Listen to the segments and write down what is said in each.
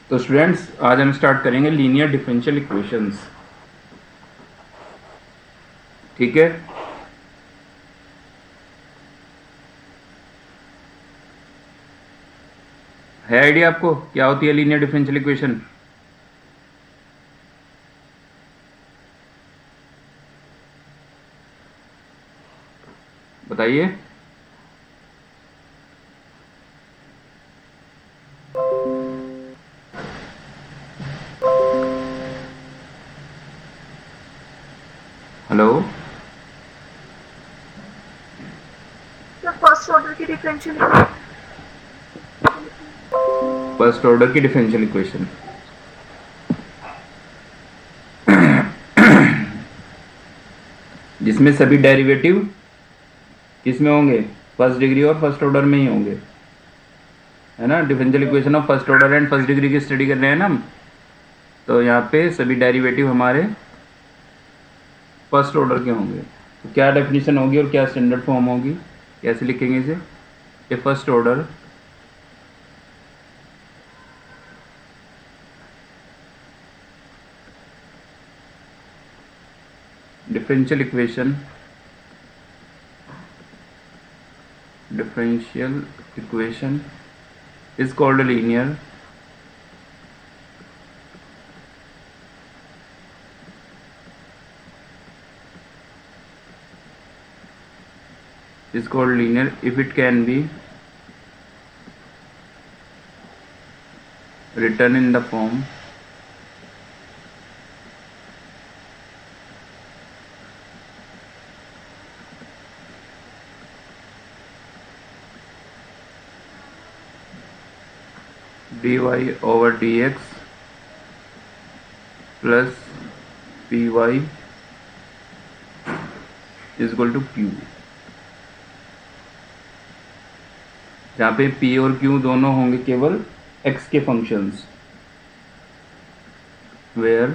तो स्टूडेंट्स आज हम स्टार्ट करेंगे लीनियर डिफरेंशियल इक्वेशंस। ठीक है, आइडिया आपको क्या होती है लीनियर डिफरेंशियल इक्वेशन? बताइए। हेलो, फर्स्ट ऑर्डर की डिफरेंशियल फर्स्ट ऑर्डर की डिफरेंशियल इक्वेशन जिसमें सभी डेरिवेटिव किस में होंगे? फर्स्ट डिग्री और फर्स्ट ऑर्डर में ही होंगे, है ना। Differential equation of first order and first degree की स्टडी कर रहे हैं ना हम। तो यहाँ पे सभी डेरिवेटिव हमारे फर्स्ट ऑर्डर के होंगे। तो क्या डेफिनेशन होगी और क्या स्टैंडर्ड फॉर्म होगी, कैसे लिखेंगे इसे? A first order differential equation is called linear if it can be written in the form dy over dx plus py is equal to q, जहाँ पे p और q दोनों होंगे केवल x के functions, where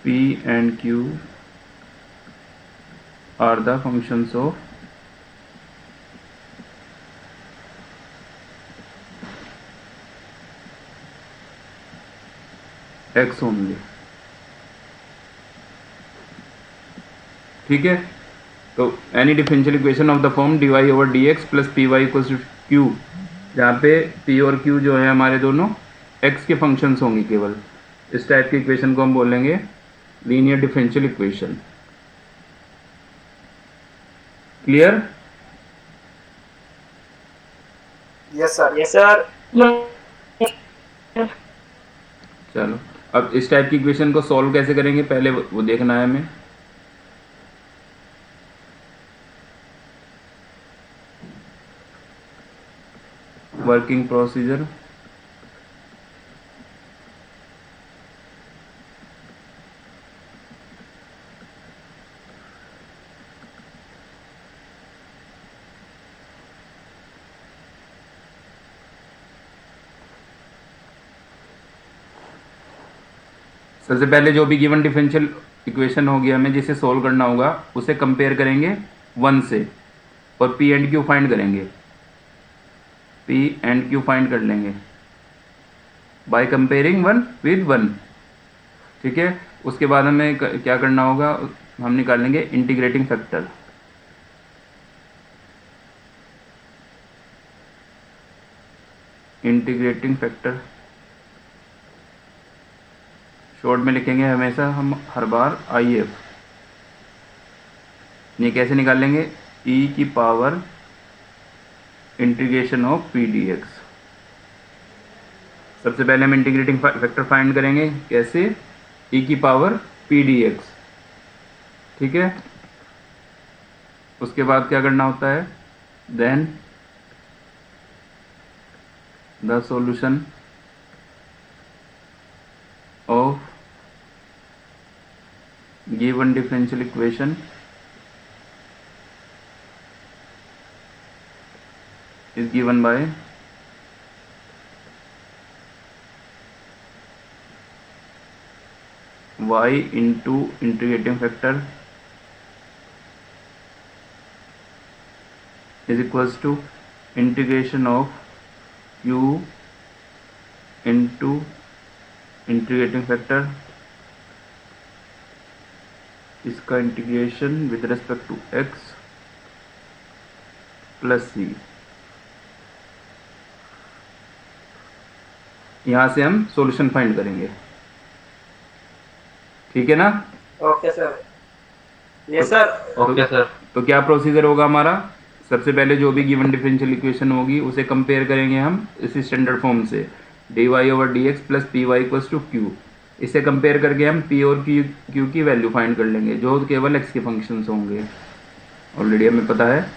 p and q are the functions of x only। ठीक है, तो any differential equation of the form dy over dx plus p y equals to q, जहाँ पे p और q जो है हमारे दोनों x के फंक्शंस होंगे केवल, इस टाइप की इक्वेशन को हम बोलेंगे linear differential equation. Clear? Yes sir. Yes sir. चलो, अब इस टाइप की इक्वेशन को सॉल्व कैसे करेंगे पहले वो देखना है हमें। वर्किंग प्रोसीजर, सबसे पहले जो भी गिवन डिफरेंशियल इक्वेशन होगी हमें जिसे सोल्व करना होगा उसे कंपेयर करेंगे 1 से और पी एंड क्यू फाइंड करेंगे, पी एंड क्यू फाइंड कर लेंगे बाय कंपेयरिंग 1 विद 1। ठीक है, उसके बाद हमें क्या करना होगा, हम निकालेंगे integrating factor. Integrating factor short में लिखेंगे हमेशा हम हर बार आई एफ। ये कैसे निकालेंगे? ई की power integration of p d x. सबसे पहले हम इंटीग्रेटिंग फैक्टर फाइंड करेंगे, कैसे? ई की पावर पी डी एक्स। ठीक है, उसके बाद क्या करना होता है? Then the solution of given differential equation is given by y into integrating factor is equals to integration of q into integrating factor, इसका integration with respect to X plus C. यहाँ से हम सॉल्यूशन फाइंड करेंगे, ठीक है ना? Okay sir. Yes sir. Okay sir. तो क्या प्रोसीजर होगा हमारा? सबसे पहले जो भी गिवन डिफरेंशियल इक्वेशन होगी उसे कंपेयर करेंगे हम इसी स्टैंडर्ड फॉर्म से, d y over d x plus p y equals to q. इसे कंपेयर करके हम पी और क्यू की वैल्यू फाइंड कर लेंगे जो केवल एक्स के फंक्शंस होंगे, ऑलरेडी हमें पता है।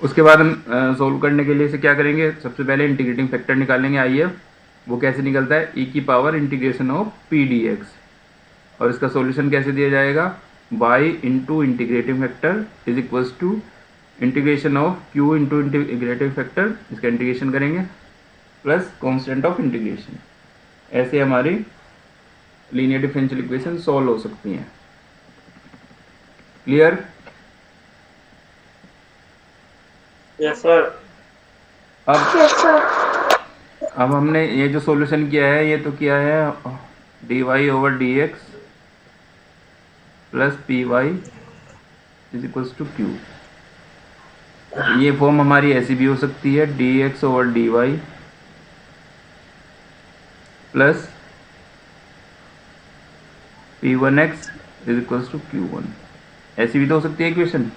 उसके बाद हम सोल्व करने के लिए इसे क्या करेंगे, सबसे पहले इंटीग्रेटिंग फैक्टर निकालेंगे आई एफ। वो कैसे निकलता है, ई की power integration of p d x. और इसका सॉल्यूशन कैसे दिया जाएगा, y into integrating factor is equals to integration of q into integrating factor, इसका इंटीग्रेशन करेंगे प्लस कांस्टेंट ऑफ इंटीग्रेशन। ऐसे हमारी लीनियर डिफरेंशियल इक्वेशन सॉल्व हो सकती हैं। क्लियर? Yes sir. अब यस सर। अब हमने ये जो सॉल्यूशन किया है ये तो किया है d y over d x plus p y is equals to q. ये फॉर्म हमारी ऐसी भी हो सकती है, d x over d y plus p one x is equals to q one. ऐसी भी तो हो सकती है इक्वेशन।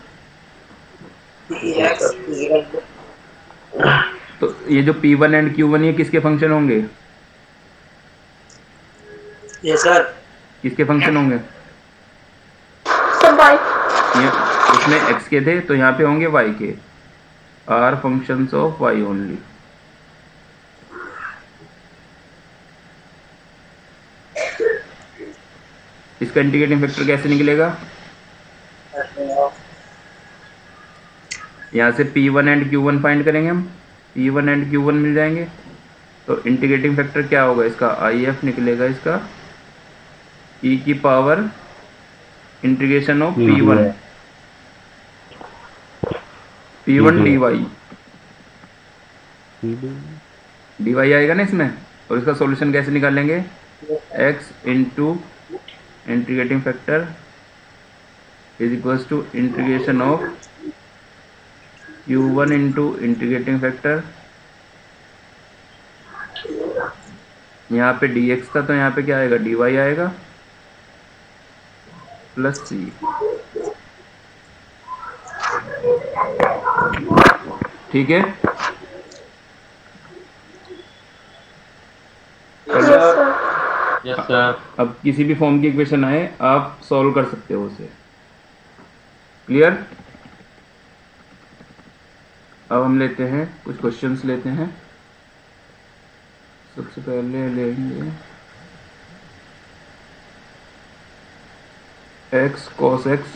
X equal to. तो ये जो p one and Q one ये किसके फंक्शन होंगे, यस सर। किसके फंक्शन होंगे? Sir by. ये इसमें एक्स के थे तो यहाँ पे होंगे वाई के, are functions of Y only. इसका इंटीग्रेटिंग फैक्टर कैसे निकलेगा, यहाँ से P one and Q one find करेंगे हम, P one and Q one मिल जाएंगे। तो इंटीग्रेटिंग फैक्टर क्या होगा इसका, आई एफ निकलेगा इसका ई की power integration of p one d y, d y आएगा ना इसमें। और इसका सॉल्यूशन कैसे निकालेंगे, x into integrating factor is equals to integration of q one into integrating factor, यहाँ पे डी एक्स था तो यहाँ पे क्या आएगा, डी वाई आएगा प्लस सी। ठीक है? Yes sir. अब किसी भी फॉर्म की इक्वेशन आए आप सॉल्व कर सकते हो उसे। क्लियर? अब हम लेते हैं कुछ क्वेश्चंस लेते हैं। सबसे पहले लेंगे x cos x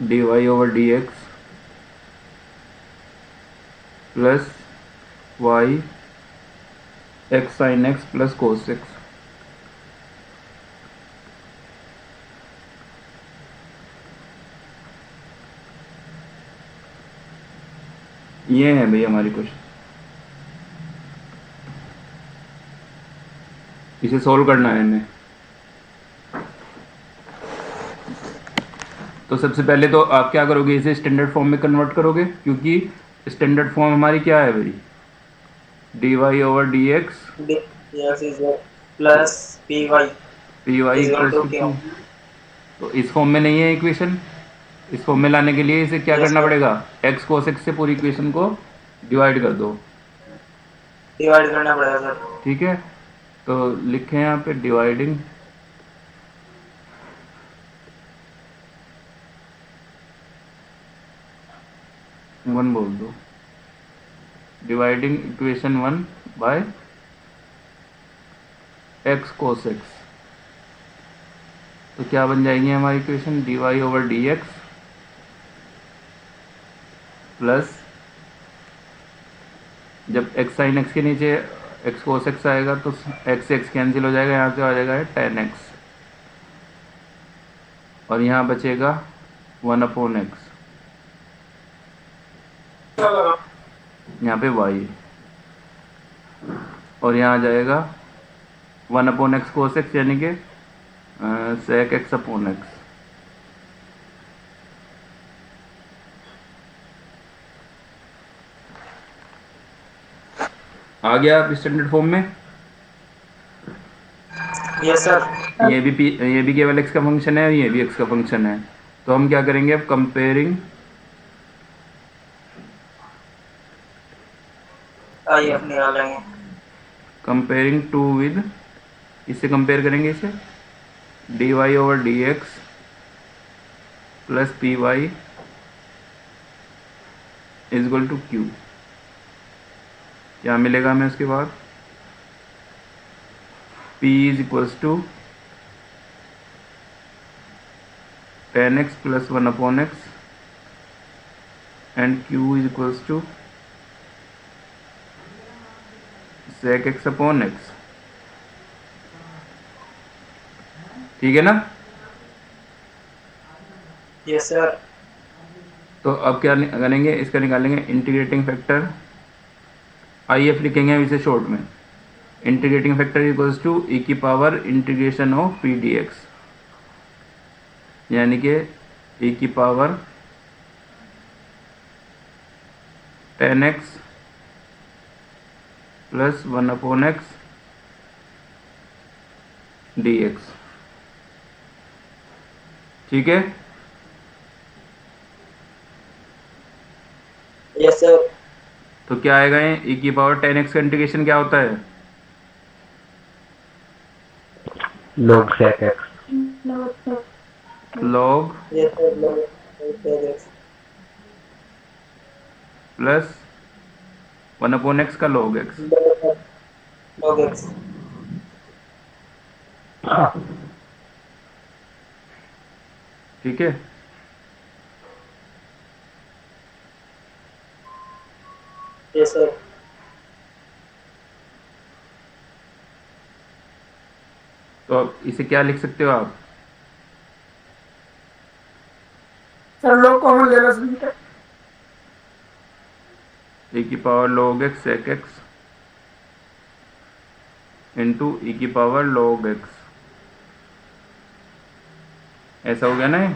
d y over d x plus y x sine x plus cos x. ये है भैया हमारी क्वेश्चन, इसे सॉल्व करना है हमें। तो सबसे पहले तो आप क्या करोगे, इसे स्टैंडर्ड फॉर्म में कन्वर्ट करोगे, क्योंकि स्टैंडर्ड फॉर्म हमारी क्या है भाई, d y over d x plus p y equals to q. तो इस फॉर्म में नहीं है इक्वेशन, इस फॉर्म में लाने के लिए इसे क्या करना पड़ेगा, एक्स कोस एक्स से पूरी इक्वेशन को डिवाइड कर दो, डिवाइड करना पड़ेगा सर। ठीक है? तो लिखें यहाँ पे डिवाइडिंग वन बोल दो, dividing equation one by x cos x. तो क्या बन जाएंगे हमारी इक्वेशन, d y over d x plus, जब एक्स साइन एक्स के नीचे एक्स कोस एक्स आएगा तो एक्स एक्स कैंसिल हो जाएगा, यहाँ से आ जाएगा टेन एक्स और यहाँ बचेगा वन अपॉन एक्स। यहाँ पे y, और यहाँ आ जाएगा 1/x cos x, यानी कि sec x अपॉन x। आ गया आप स्टैंडर्ड फॉर्म में? Yes sir. ये भी केवल x का फंक्शन है और ये भी x का फंक्शन है। तो हम क्या करेंगे अब? आइए अपनी निकाल लेंगे। कंपेयरिंग टू विद, इससे कंपेयर करेंगे इसे, dy/dx plus py is equal to q। क्या मिलेगा हमें उसके बाद? p is equals to tan x plus 1/x and q is equals to sec x upon x। ठीक है ना? Yes sir. तो अब क्या करेंगे? इसका निकालेंगे इंटीग्रेटिंग फैक्टर, IF लिखेंगे हम इसे शॉर्ट में। Integrating factor equals to e की power integration of p dx, यानी कि e की power tan x plus 1/x dx। ठीक है? Yes sir. तो क्या आएगा? ये e की पावर tan x का इंटीग्रेशन क्या होता है? log sec x, log yes sir. Plus 1/x का log x। Log x. ठीक है? Yes sir. तो अब इसे क्या लिख सकते हो आप? सर लोग कॉमन ले लो सर। e की power log x sec x into e की पावर log x, ऐसा हो गया ना ये?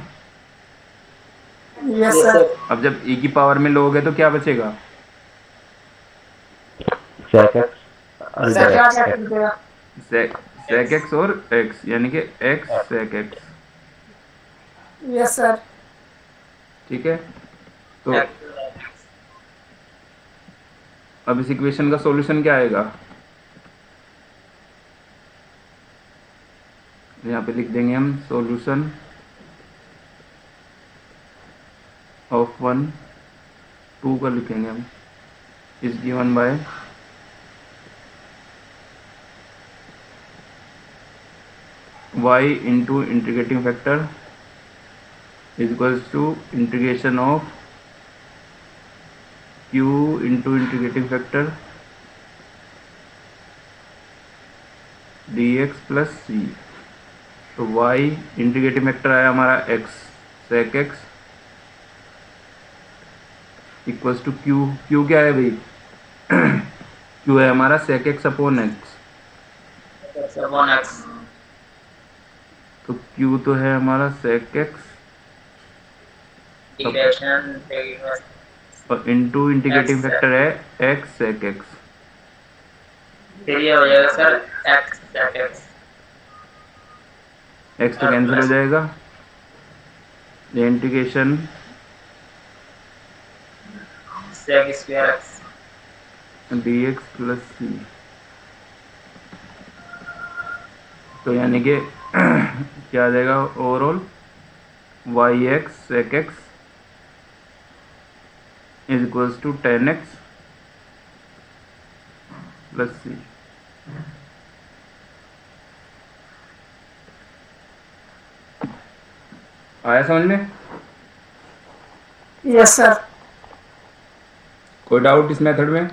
Yes sir. अब जब e की पावर में log है तो क्या बचेगा? sec x under x, sec x और x, यानी कि x sec x। Yes sir. ठीक है? तो अब इस इक्वेशन का सॉल्यूशन क्या आएगा? यहाँ पे लिख देंगे हम सॉल्यूशन ऑफ 1, 2 का लिखेंगे हम, is given by y into integrating factor is equals to integration of q into integrating factor dx plus c। तो y इंटीग्रेटिंग फैक्टर आया हमारा x sec x equals to q क्या है भाई? q है हमारा sec x अपॉन x। तो q तो है हमारा sec x और इंटू इंटीग्रेटिंग फैक्टर है x sec x। फिर ये हो जाएगा sir x sec x। x तो कैंसिल हो जाएगा, ये integration sec square x। dx plus c। तो यानी कि क्या आ जाएगा overall? yx sec x is equals to tan x plus c। आया समझ में? Yes sir. कोई डाउट इस मेथड में?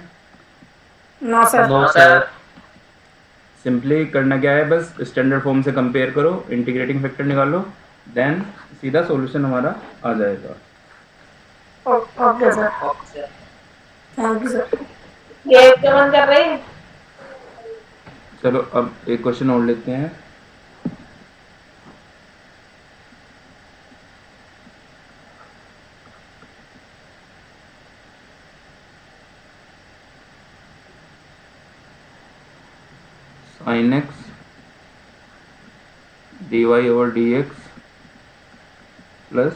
No sir. no sir, simply करना क्या है, बस स्टैंडर्ड फॉर्म से कंपेयर करो, इंटीग्रेटिंग फैक्टर निकालो, देन सीधा सॉल्यूशन हमारा आ जाएगा। Okay sir. Thank you sir. Gate तो बंद कर रही। चलो अब एक क्वेश्चन और लेते हैं। sin x dy/dx plus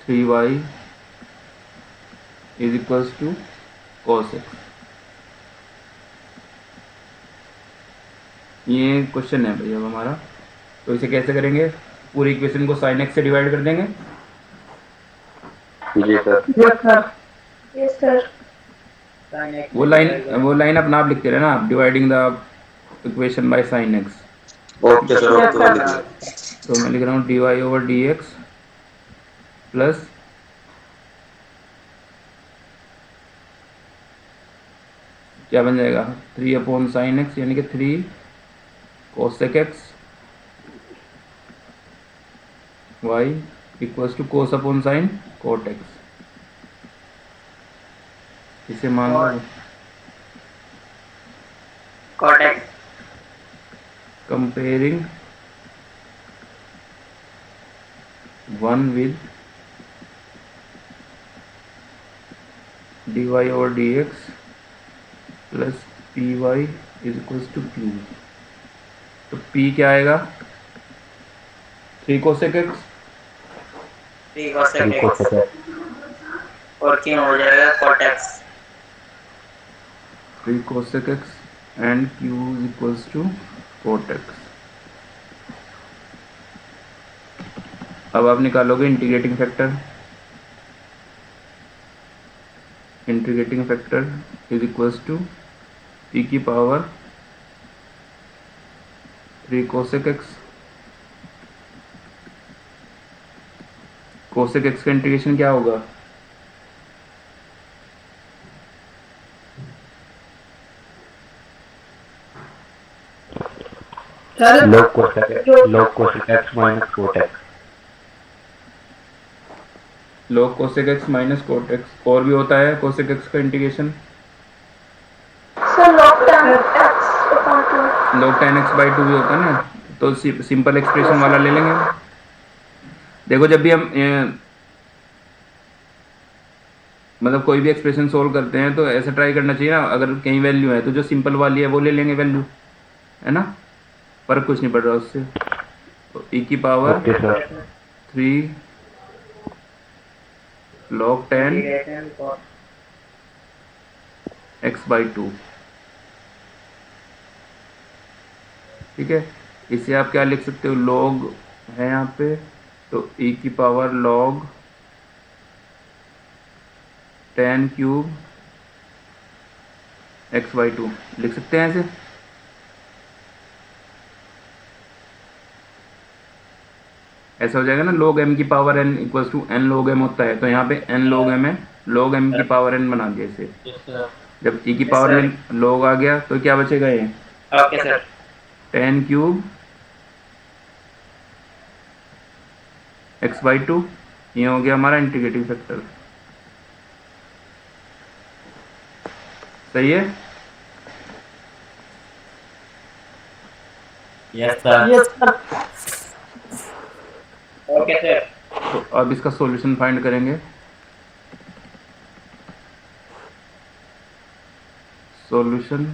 3y is equals to cos x। ये क्वेश्चन है भैया हमारा। तो इसे कैसे करेंगे? पूरी इक्वेशन को sin x से डिवाइड कर देंगे। जी sir. Yes sir. Yes sir. वो लाइन अपना आप लिखते रहना, dividing the equation by sin x। Okay sir, yes okay sir. Sir. तो मैं लिख रहा हूँ dy/dx प्लस क्या बन जाएगा 3/sin x, यानी कि 3 cosec x y equals to cos/sin cot x। इसे मान लो cot comparing 1 with dy/dx plus py is equals to q। तो p क्या आएगा 3 cosec x, 3 cosec ठीक हो x सके। और क्यों हो जाएगा cot x। 3 cosec x and q is equals to cot x। अब आप निकालोगे integrating factor. Integrating factor is equals to e की power 3 cosec x। cosec x का इंटीग्रेशन क्या होगा? Sir log cosec x minus cot x। log cosec x minus cot x। और भी होता है cosec x का integration sir log tan x upon 2। log tan x by 2 भी होता है ना। तो सिंपल एक्सप्रेशन वाला ले लेंगे। देखो जब भी हम मतलब कोई भी एक्सप्रेशन सोल्व करते हैं तो ऐसा ट्राई करना चाहिए ना, अगर कहीं वैल्यू है तो जो सिंपल वाली है वो ले लेंगे वैल्यू, है ना, फर्क कुछ नहीं पड़ रहा उससे। तो e की power okay sir. 3 log tan x by 2। ठीक है, इसे आप क्या लिख सकते हो, log है यहाँ पे, तो e की power log tan cube x by 2 लिख सकते हैं ऐसे। ऐसा हो जाएगा ना, log m की power n equals to n log m होता है, तो यहाँ पे n log m है, log m की पावर n बना दिया इसे। जब e की पावर में log आ गया तो क्या बचेगा ये okay sir. tan cube x by 2। ये हो गया हमारा इंटीग्रेटिंग फैक्टर। सही है। Yes sir. Yes sir. Okay sir. तो अब इसका सॉल्यूशन फाइंड करेंगे। Solution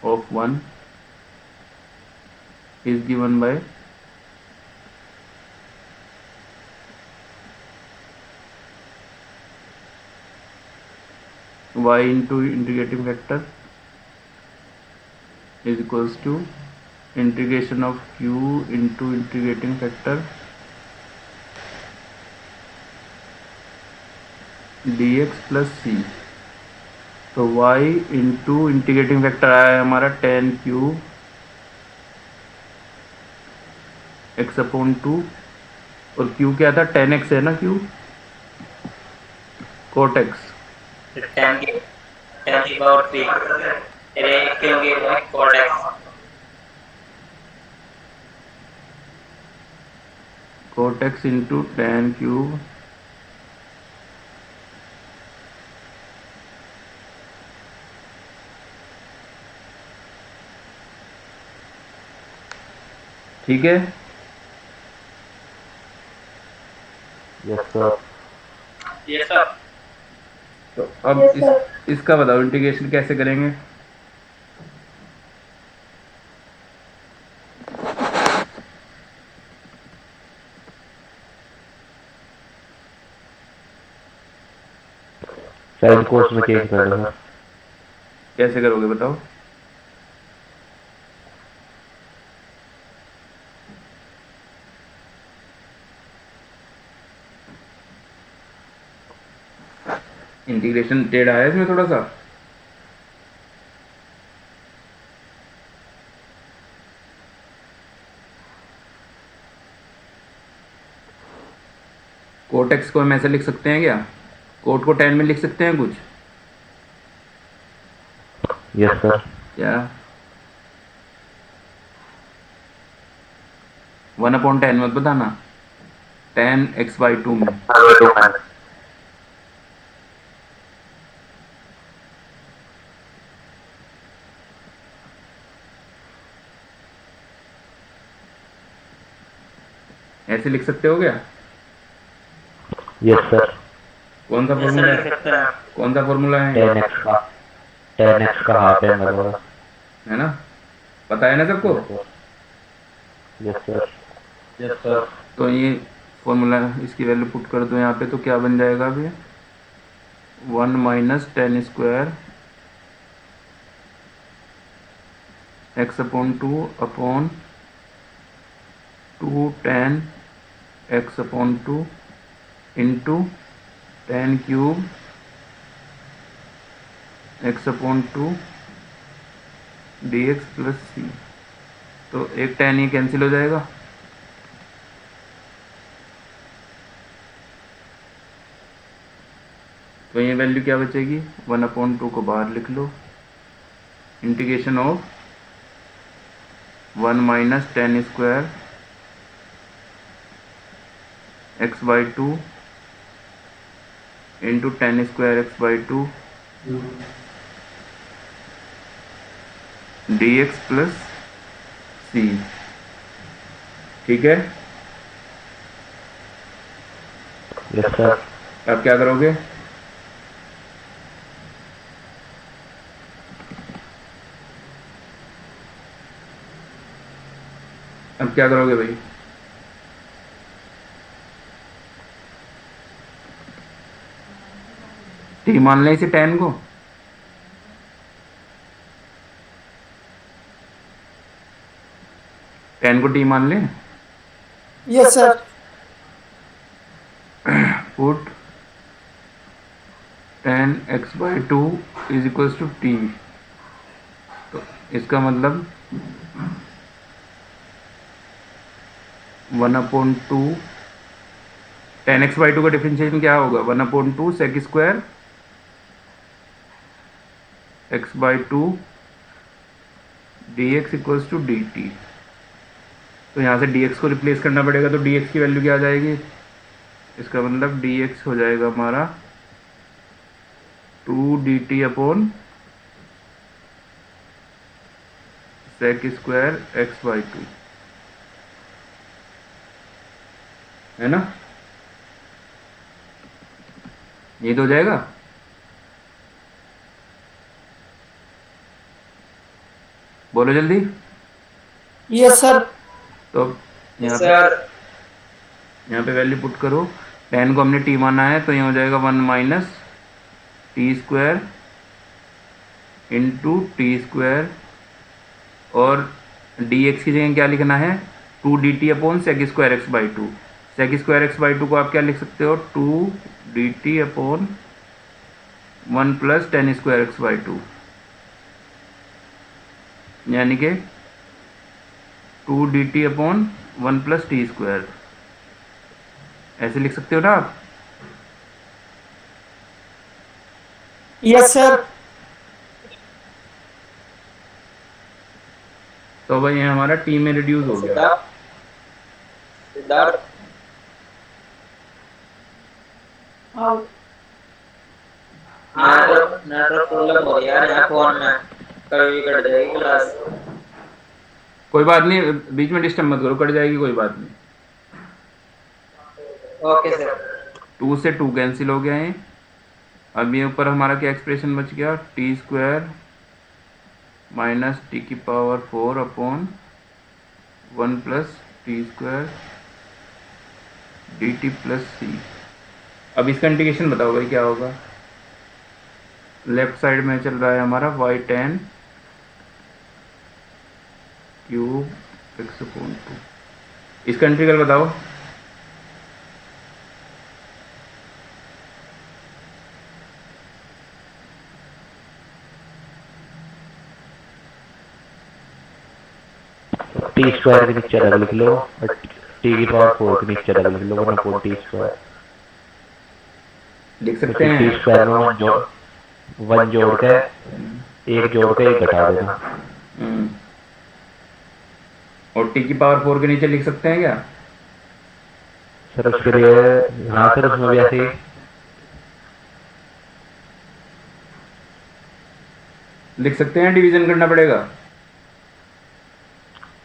of 1 is given by y into integrating factor is equals to integration of q into integrating factor dx plus c। तो y into integrating factor आया है हमारा tan cube x/2 और q क्या था, tan x है ना, q cot x। 10 की पावर 3 अरे क्योंकि cot x cot x into tan cube ठीक है। Yes, sir. ये सर तो अब Yes, sir. इसका बताओ इंटीग्रेशन कैसे करेंगे। साइन कोर्स में चेंज कर दो सर। कैसे करोगे बताओ। इंटीग्रेशन टेढ़ा है इसमें थोड़ा सा। कोट एक्स को हम ऐसे लिख सकते हैं क्या, कोट को 10 में लिख सकते हैं कुछ। Yes sir. क्या 1/10 मत बताना, 10x/2 में। ऐसे लिख सकते हो क्या। Yes sir. कौन सा ऐसे फॉर्मूला लिख है, सकते हैं। कौन सा फॉर्मूला है, 10x का हाफ है मतलब। है ना, पता है ना सबको। Yes sir. Yes sir. तो ये फॉर्मूला, इसकी वैल्यू पुट कर दो यहाँ पे, तो क्या बन जाएगा अभी 1 - 10² x/2 upon 2 10 x/2 into 10³ x/2 dx plus C. तो एक 10 ये कैंसिल हो जाएगा, तो ये वैल्यू क्या बचेगी 1/2 को बाहर लिख लो, integration of 1 - 10² x/2 into 10² x/2 dx plus C. ठीक है। Yes sir. अब क्या करोगे, अब क्या करोगे भाई। टी मान लें इसे 10 को, टी मान लें। Yes, sir. Put 10x/2 is equals to t. तो इसका मतलब 1/2 10x/2 का डिफरेंशिएशन क्या होगा 1/2 sec² x/2 dx equals to dt। तो यहाँ से dx को रिप्लेस करना पड़ेगा, तो dx की वैल्यू क्या आ जाएगी, इसका मतलब dx हो जाएगा हमारा 2 dt अपॉन sec² x/2, है ना, ये तो हो जाएगा। बोलो जल्दी। Yes, sir. तो यहाँ पे सर यहाँ पे वैल्यू पुट करो, 10 को हमने t माना है, तो ये हो जाएगा 1 - t² इंटू t², और dx की जगह क्या लिखना है 2 dt upon sec² x/2। sec² x/2 को आप क्या लिख सकते हो 2 dt अपॉन 1 + 10² x/2, यानी कि 2 dt अपॉन 1 + t²। ऐसे लिख सकते हो ना आप। Yes, sir. तो भाई ये हमारा टी में रिड्यूस हो गया। Siddharth Siddharth How? Network problem हो रही है यार यहाँ फोन में, कभी भी कट जाएगी क्लास। कोई बात नहीं, बीच में डिस्टर्ब मत करो, कट जाएगी, कोई बात नहीं। Okay sir. 2 से 2 कैंसिल हो गया है। अब ये ऊपर हमारा क्या एक्सप्रेशन बच गया, टी स्क्वायर माइनस टी की power 4 upon 1 plus T square D T plus C. अब इसका इंटीग्रेशन बताओ भाई क्या होगा। लेफ्ट साइड में चल रहा है हमारा y tan cube x upon 2। इसका इंटीग्रल बताओ। टी स्क्वायर के नीचे अलग लिख लो और टी की पावर 4 के नीचे अलग लिख लो, 1 अपॉन टी स्क्वायर। लिख सकते क्योंकि टी हैं। स्क्वायर में 1 जोड़ के, एक जोड़ के एक घटा देना। हम्म। और टी की पावर 4 के नीचे लिख सकते हैं क्या? सर उसके लिए हाँ सर, उसमें भी ऐसे ही। लिख सकते हैं, डिवीजन करना पड़ेगा।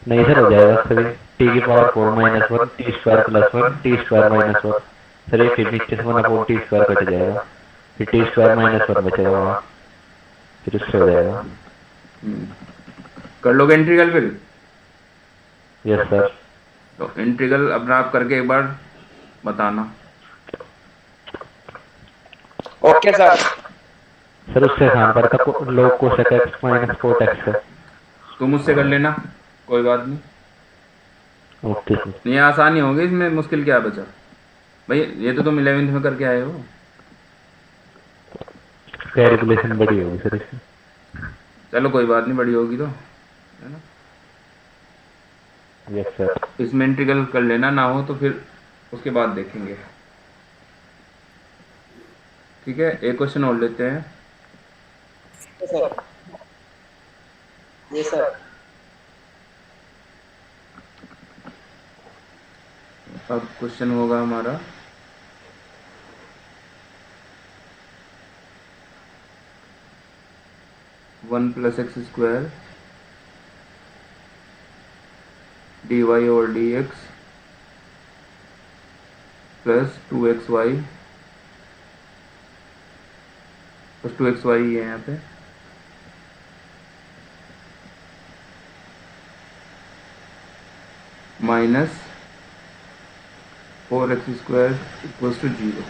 नहीं सर, हो जाएगा सर। टी की power 4 minus 1 T square plus 1 T square minus 1। Sir ये फिर नीचे से 1 अपॉन टी स्क्वायर कट जाएगा, फिर टी स्क्वायर माइनस 1 बचेगा वहाँ, फिर उससे हो जाएगा। कर लोगे इंटीग्रल फिर? Yes sir. तो इंटीग्रल अपना आप करके एक बार बताना। Okay sir. सर उससे आसान पड़ता लोग को सेक एक्स माइनस 4 एक्स है। तुम मुझसे कर लेना, कोई बात नहीं। Okay sir. ये आसान ही होगी, इसमें मुश्किल क्या बचा भाई, ये तो तुम 11वीं में करके आए हो। कैलकुलेशन बड़ी होगी सर इसमें। चलो कोई बात नहीं, बड़ी होगी तो, है ना। Yes sir. इसमें इंटीग्रल कर लेना, ना हो तो फिर उसके बाद देखेंगे। ठीक है, एक क्वेश्चन और लेते हैं। Sir ji sir. अब क्वेश्चन होगा हमारा 1 plus x square d y और डी एक्स प्लस 2xy, बस 2xy ही है यहाँ पे, minus 4x square equals to 0।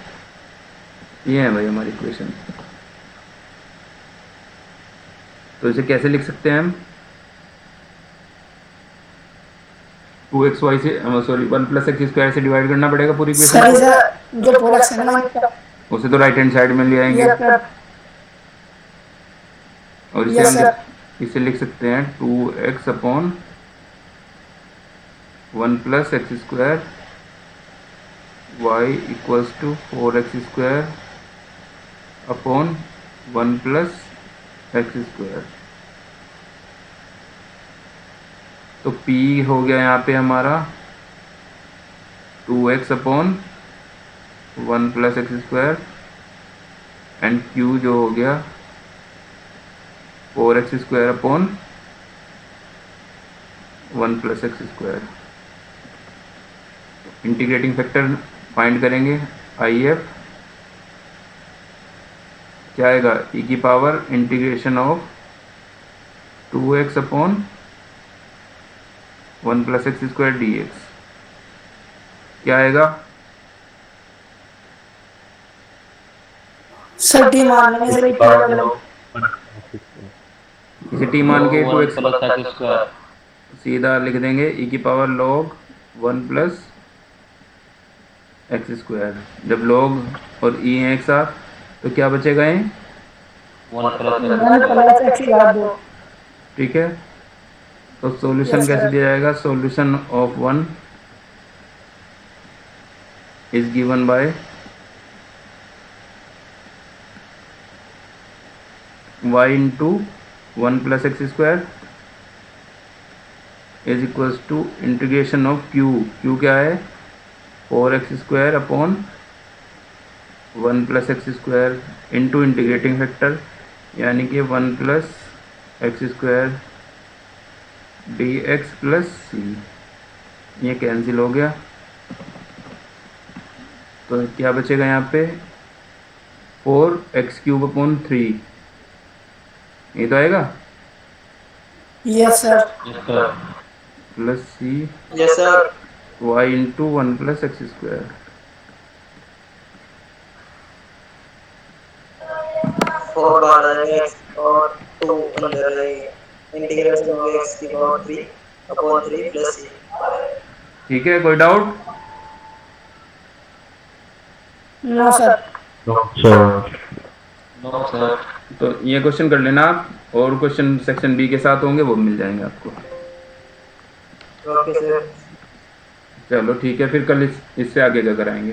ये है भाई हमारी इक्वेशन। तो इसे कैसे लिख सकते हैं हम? 2xy से, सॉरी 1 प्लस एक्स स्क्वायर से डिवाइड करना पड़ेगा पूरी इक्वेशन को। सर जो प्रोडक्शन है ना उनका, उसे तो राइट हैंड साइड में ले आएंगे। Yes sir. और इसे यस हम सर। इसे लिख सकते हैं 2x upon 1 plus x square y equals to 4x square upon 1 plus x square. तो p हो गया यहाँ पे हमारा 2x upon 1 plus x square and q जो हो गया 4x square upon 1 plus x square. Integrating factor find करेंगे, IF क्या आएगा, e की power integration of 2x upon 1 plus x square dx क्या आएगा? सर टी मान लेंगे सर, इसे t मान के 2x प्लस एक्स स्क्वायर। सीधा लिख देंगे e की power log 1 plus x square. जब log और e हैं एक साथ तो क्या बचेगा ये? 1 प्लस 1 प्लस एक्स की घात 2। ठीक है, तो सॉल्यूशन Yes, कैसे sir. दिया जाएगा? Solution of 1 is given by y into 1 plus x square is equals to integration of q क्या है, 4x square upon 1 plus x square into integrating factor यानी कि 1 plus x square D x plus C, ये cancel हो गया, तो क्या बचेगा यहाँ पे 4x³ अपॉन 3, ये तो आएगा, Yes, sir. Plus c Yes, sir. Y into 1 plus x²। 4 बार x और 2 अंदर इंटीग्रेशन हो गया x की पावर 3 अपॉन 3 प्लस c। ठीक है, कोई डाउट? No, sir. तो ये क्वेश्चन कर लेना आप, और क्वेश्चन सेक्शन बी के साथ होंगे वो मिल जाएंगे आपको। Okay sir. चलो ठीक है, फिर कल इससे आगे का कराएंगे।